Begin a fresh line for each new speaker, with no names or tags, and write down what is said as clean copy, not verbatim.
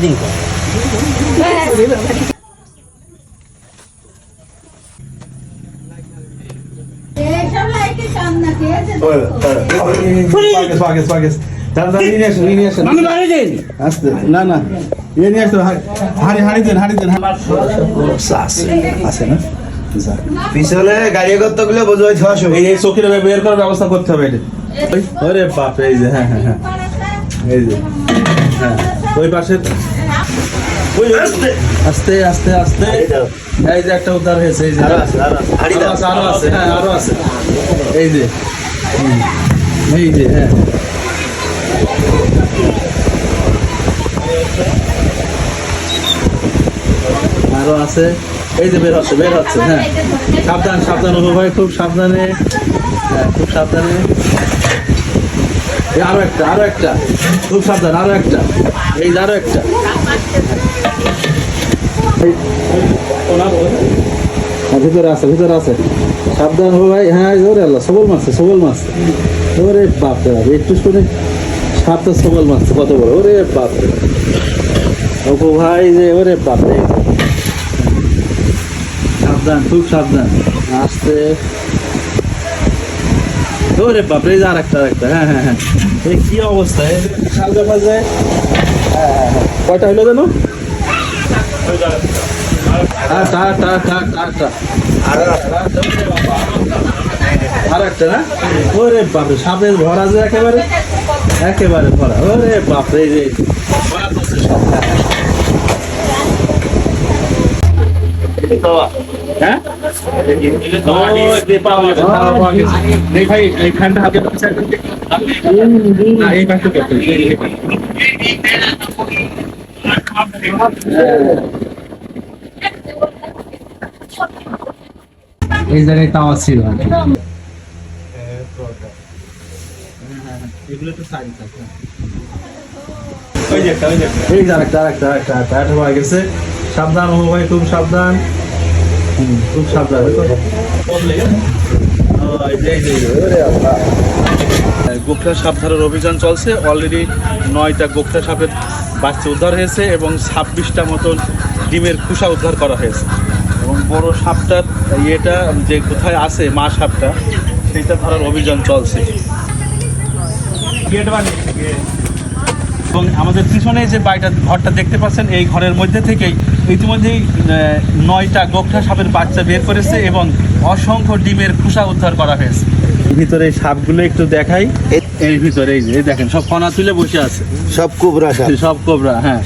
স্বাধীন করে।
পিছনে গাড়ি করতে গেলে বুঝবো
এই চোখের বের করার ব্যবস্থা করতে হবে। ওরে বাপ, এই যে হ্যাঁ হ্যাঁ হ্যাঁ, এই যে হ্যাঁ ওই পাশে আস্তে আস্তে আস্তে, এই যে একটা উদ্ধার হয়েছে, এই যে আরো আছে, হ্যাঁ আরো আছে, এই যে এই যে হ্যাঁ আরো আছে, এই যে বের হচ্ছে হ্যাঁ। সাবধান সাবধান অনুভব হয়, খুব সাবধানে, হ্যাঁ খুব সাবধানে। আরো একটা খুব সাবধান, আরো একটা, এই যে আরো একটা, ভিতরে আছে সাবধান হো ভাই। হ্যাঁ ওরে আল্লাহ, সবল মারছে ওরে বাপ রে বাপ, একটু শুনে সাপটা সবল মারছে কত বড়, ওরে বাপ রে অপু ভাই, যে ওরে বাপ রে, সাবধান খুব সাবধান, আসতে, ওরে বাপ রে, আর একটা হ্যাঁ হ্যাঁ হ্যাঁ, এই কি অবস্থা, বিশাল ব্যাপার যায়। হ্যাঁ কয়টা হইলো যেন, আর একটা না, ওরে বাপরে সাপে ভরা যায় একেবারে ভরা, ওরে বাপরে, হ্যাঁ ভাই এইখানটা হাতে এই পাশে এই জায়গায় তাওয়া ছিল, এগুলো তো সাইড থাকে, ওই যে এই যে আরেকটা হয়ে গেছে। সাবধান ও ভাই, খুব সাবধান, খুব সাবধান। গোখরা সাপ ধরার অভিযান চলছে। অলরেডি 9টা গোখরা সাপের বাচ্চা উদ্ধার হয়েছে এবং 26টা মতন ডিমের খোসা উদ্ধার করা হয়েছে। এবং বড় সাপটার ইয়েটা যে কোথায় আছে, মা সাপটা, সেইটা ধরার অভিযান চলছে। এবং আমাদের পিছনে যে ঘরটা দেখতে পাচ্ছেন, এই ঘরের মধ্যে থেকেই ইতিমধ্যেই 9টা গোখরা সাপের বাচ্চা বের করেছে এবং অসংখ্য ডিমের খোসা উদ্ধার করা হয়েছে। ভিতরে এই সাপগুলো একটু দেখাই, এর ভিতরে এই যে দেখেন সব ফনা তুলে বসে আছে,
সব কোবরা,
হ্যাঁ।